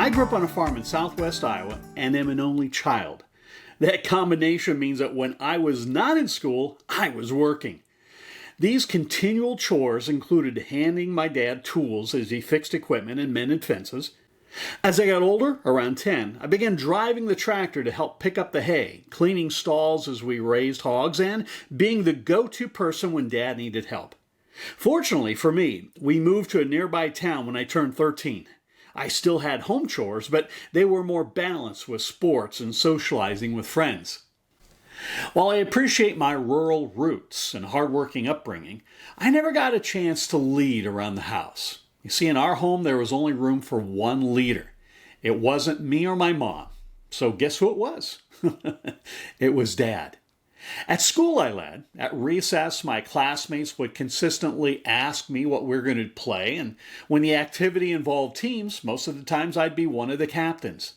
I grew up on a farm in southwest Iowa and am an only child. That combination means that when I was not in school, I was working. These continual chores included handing my dad tools as he fixed equipment and mended fences. As I got older, around 10, I began driving the tractor to help pick up the hay, cleaning stalls as we raised hogs, and being the go-to person when Dad needed help. Fortunately for me, we moved to a nearby town when I turned 13. I still had home chores, but they were more balanced with sports and socializing with friends. While I appreciate my rural roots and hardworking upbringing, I never got a chance to lead around the house. You see, in our home, there was only room for one leader. It wasn't me or my mom. So guess who it was? It was Dad. At school I led. At recess, my classmates would consistently ask me what we were going to play, and when the activity involved teams, most of the times I'd be one of the captains.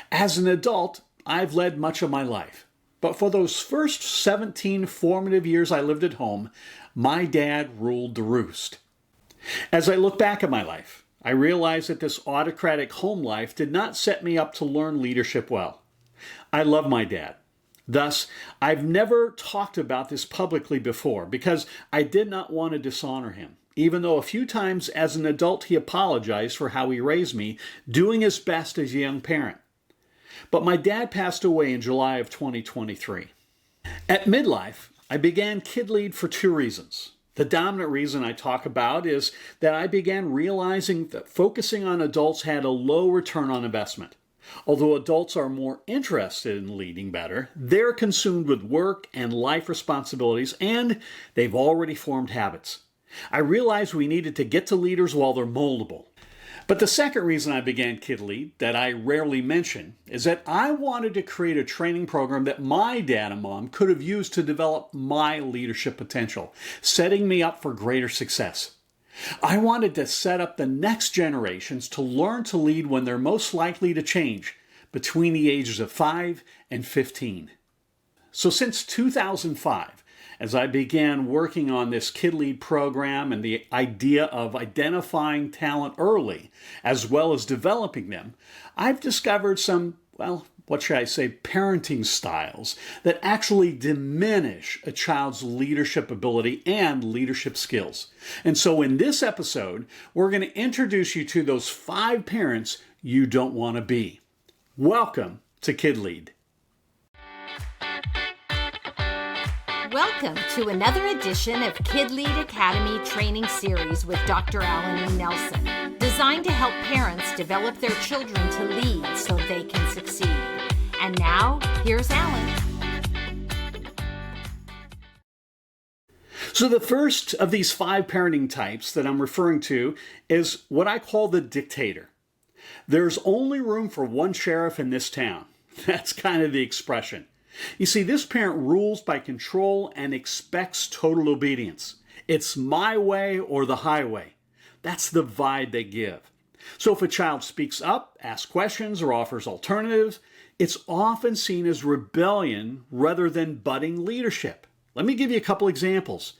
As an adult, I've led much of my life. But for those first 17 formative years I lived at home, my dad ruled the roost. As I look back at my life, I realize that this autocratic home life did not set me up to learn leadership well. I love my dad. Thus, I've never talked about this publicly before because I did not want to dishonor him, even though a few times as an adult he apologized for how he raised me, doing his best as a young parent. But my dad passed away in July of 2023. At midlife, I began KidLead for two reasons. The dominant reason I talk about is that I began realizing that focusing on adults had a low return on investment. Although adults are more interested in leading better, they're consumed with work and life responsibilities, and they've already formed habits. I realized we needed to get to leaders while they're moldable. But the second reason I began KidLead, that I rarely mention, is that I wanted to create a training program that my dad and mom could have used to develop my leadership potential, setting me up for greater success. I wanted to set up the next generations to learn to lead when they're most likely to change, between the ages of 5 and 15. So since 2005, as I began working on this KidLead program and the idea of identifying talent early, as well as developing them, I've discovered some, parenting styles that actually diminish a child's leadership ability and leadership skills. And so in this episode, we're going to introduce you to those 5 parents you don't want to be. Welcome to KidLead. Welcome to another edition of KidLead Academy training series with Dr. Alan E. Nelson, designed to help parents develop their children to lead so they can succeed. And now, here's Alan. So the first of these 5 parenting types that I'm referring to is what I call the dictator. There's only room for one sheriff in this town. That's kind of the expression. You see, this parent rules by control and expects total obedience. It's my way or the highway. That's the vibe they give. So if a child speaks up, asks questions, or offers alternatives, it's often seen as rebellion rather than budding leadership. Let me give you a couple examples.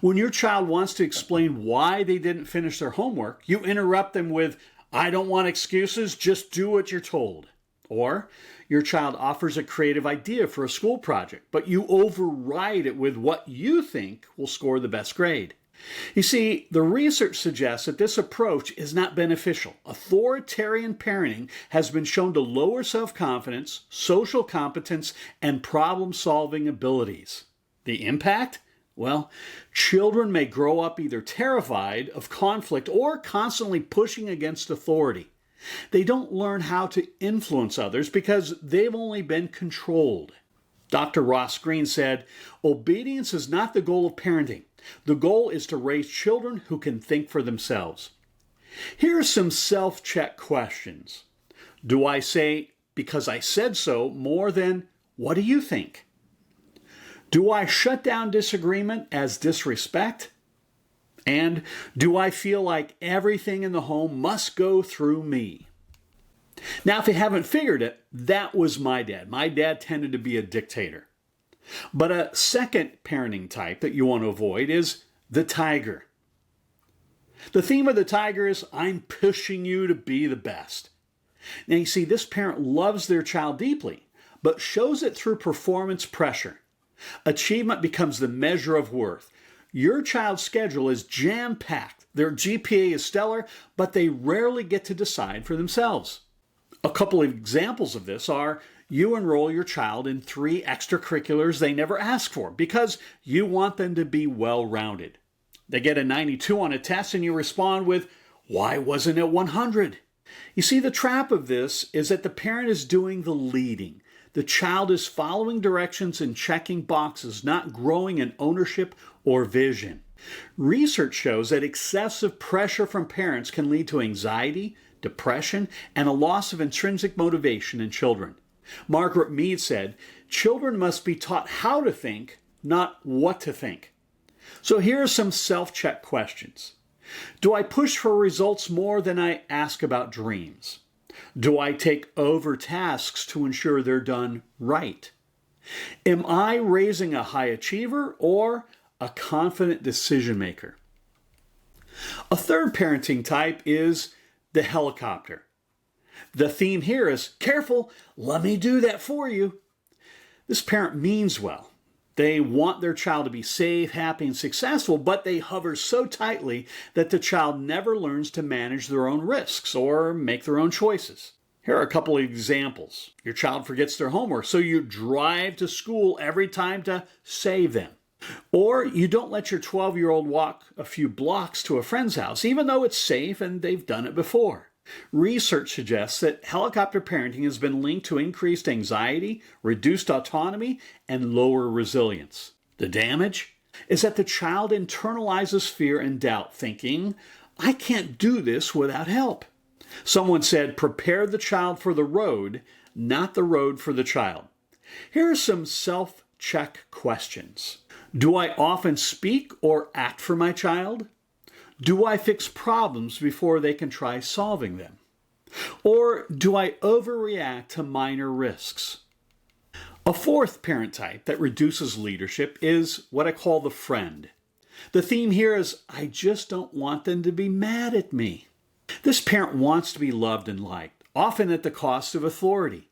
When your child wants to explain why they didn't finish their homework, you interrupt them with, "I don't want excuses, just do what you're told." Or your child offers a creative idea for a school project, but you override it with what you think will score the best grade. You see, the research suggests that this approach is not beneficial. Authoritarian parenting has been shown to lower self-confidence, social competence, and problem-solving abilities. The impact? Well, children may grow up either terrified of conflict or constantly pushing against authority. They don't learn how to influence others because they've only been controlled. Dr. Ross Greene said, "Obedience is not the goal of parenting. The goal is to raise children who can think for themselves." Here are some self-check questions. Do I say, "because I said so," more than, "what do you think?" Do I shut down disagreement as disrespect? And do I feel like everything in the home must go through me? Now, if you haven't figured it, that was my dad. My dad tended to be a dictator. But a second parenting type that you want to avoid is the tiger. The theme of the tiger is, I'm pushing you to be the best. Now you see, this parent loves their child deeply, but shows it through performance pressure. Achievement becomes the measure of worth. Your child's schedule is jam-packed. Their GPA is stellar, but they rarely get to decide for themselves. A couple of examples of this are: you enroll your child in 3 extracurriculars they never ask for because you want them to be well-rounded. They get a 92 on a test and you respond with, "Why wasn't it 100?" You see, the trap of this is that the parent is doing the leading. The child is following directions and checking boxes, not growing in ownership or vision. Research shows that excessive pressure from parents can lead to anxiety, depression, and a loss of intrinsic motivation in children. Margaret Mead said, "Children must be taught how to think, not what to think." So here are some self-check questions. Do I push for results more than I ask about dreams? Do I take over tasks to ensure they're done right? Am I raising a high achiever or a confident decision maker? A third parenting type is the helicopter. The theme here is, "Careful, let me do that for you." This parent means well. They want their child to be safe, happy, and successful, but they hover so tightly that the child never learns to manage their own risks or make their own choices. Here are a couple of examples. Your child forgets their homework, so you drive to school every time to save them. Or you don't let your 12-year-old walk a few blocks to a friend's house, even though it's safe and they've done it before. Research suggests that helicopter parenting has been linked to increased anxiety, reduced autonomy, and lower resilience. The damage is that the child internalizes fear and doubt, thinking, "I can't do this without help." Someone said, "Prepare the child for the road, not the road for the child." Here are some self-check questions. Do I often speak or act for my child? Do I fix problems before they can try solving them? Or do I overreact to minor risks? A fourth parent type that reduces leadership is what I call the friend. The theme here is, I just don't want them to be mad at me. This parent wants to be loved and liked, often at the cost of authority.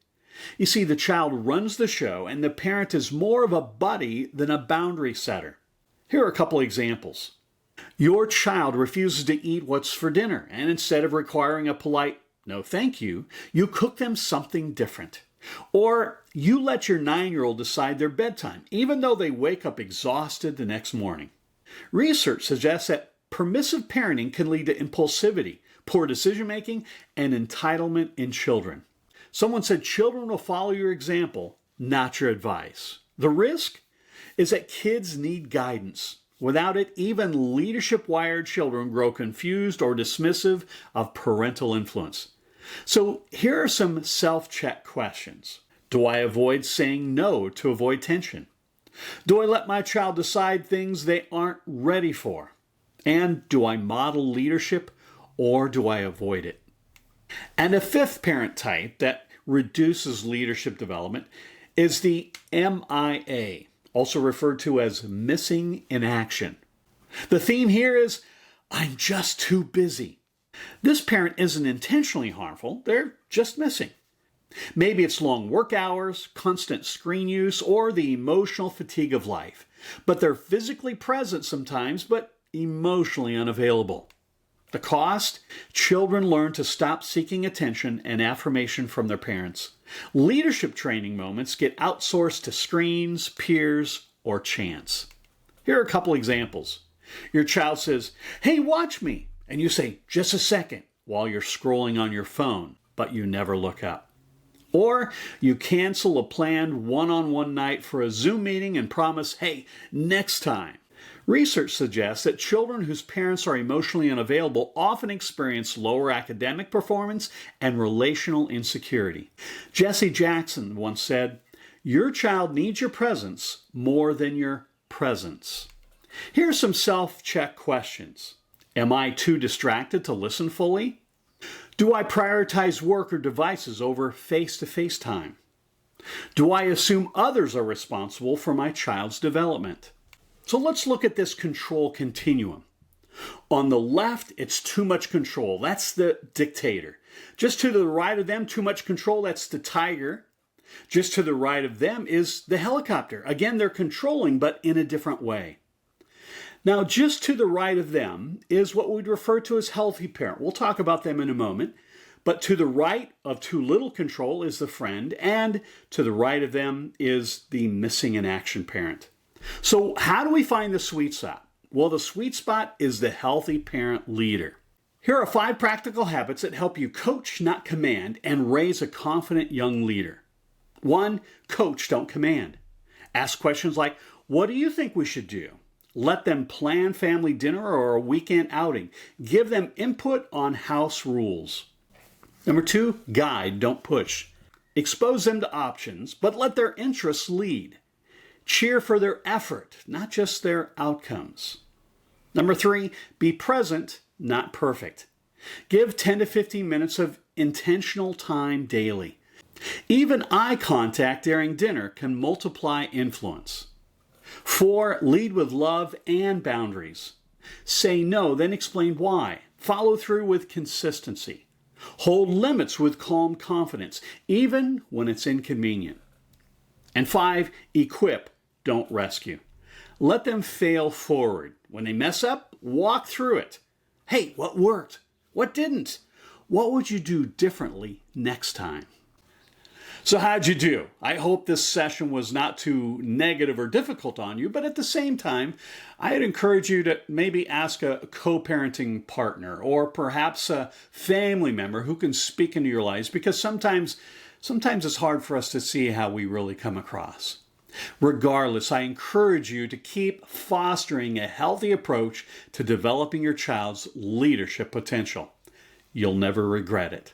You see, the child runs the show and the parent is more of a buddy than a boundary setter. Here are a couple examples. Your child refuses to eat what's for dinner, and instead of requiring a polite "no thank you," you cook them something different. Or you let your 9-year-old decide their bedtime, even though they wake up exhausted the next morning. Research suggests that permissive parenting can lead to impulsivity, poor decision-making, and entitlement in children. Someone said children will follow your example, not your advice. The risk is that kids need guidance. Without it, even leadership-wired children grow confused or dismissive of parental influence. So here are some self-check questions. Do I avoid saying no to avoid tension? Do I let my child decide things they aren't ready for? And do I model leadership or do I avoid it? And a fifth parent type that reduces leadership development is the MIA, also referred to as missing in action. The theme here is, I'm just too busy. This parent isn't intentionally harmful, they're just missing. Maybe it's long work hours, constant screen use, or the emotional fatigue of life. But they're physically present sometimes, but emotionally unavailable. The cost? Children learn to stop seeking attention and affirmation from their parents. Leadership training moments get outsourced to screens, peers, or chance. Here are a couple examples. Your child says, "Hey, watch me," and you say, "Just a second," while you're scrolling on your phone, but you never look up. Or you cancel a planned one-on-one night for a Zoom meeting and promise, "Hey, next time." Research suggests that children whose parents are emotionally unavailable often experience lower academic performance and relational insecurity. Jesse Jackson once said, "Your child needs your presence more than your presence." Here are some self-check questions. Am I too distracted to listen fully? Do I prioritize work or devices over face-to-face time? Do I assume others are responsible for my child's development? So let's look at this control continuum. On the left, it's too much control. That's the dictator. Just to the right of them, too much control. That's the tiger. Just to the right of them is the helicopter. Again, they're controlling, but in a different way. Now, just to the right of them is what we'd refer to as healthy parent. We'll talk about them in a moment. But to the right of too little control is the friend, and to the right of them is the missing in action parent. So how do we find the sweet spot? Well, the sweet spot is the healthy parent leader. Here are 5 practical habits that help you coach, not command, and raise a confident young leader. 1, coach, don't command. Ask questions like, what do you think we should do? Let them plan family dinner or a weekend outing. Give them input on house rules. Number 2, guide, don't push. Expose them to options, but let their interests lead. Cheer for their effort, not just their outcomes. Number 3, be present, not perfect. Give 10 to 15 minutes of intentional time daily. Even eye contact during dinner can multiply influence. 4, lead with love and boundaries. Say no, then explain why. Follow through with consistency. Hold limits with calm confidence, even when it's inconvenient. And 5, equip, don't rescue. Let them fail forward. When they mess up, walk through it. Hey, what worked? What didn't? What would you do differently next time? So how'd you do? I hope this session was not too negative or difficult on you, but at the same time, I'd encourage you to maybe ask a co-parenting partner or perhaps a family member who can speak into your lives, because sometimes it's hard for us to see how we really come across. Regardless, I encourage you to keep fostering a healthy approach to developing your child's leadership potential. You'll never regret it.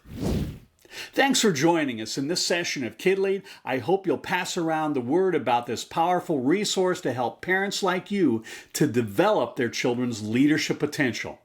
Thanks for joining us in this session of KidLead. I hope you'll pass around the word about this powerful resource to help parents like you to develop their children's leadership potential.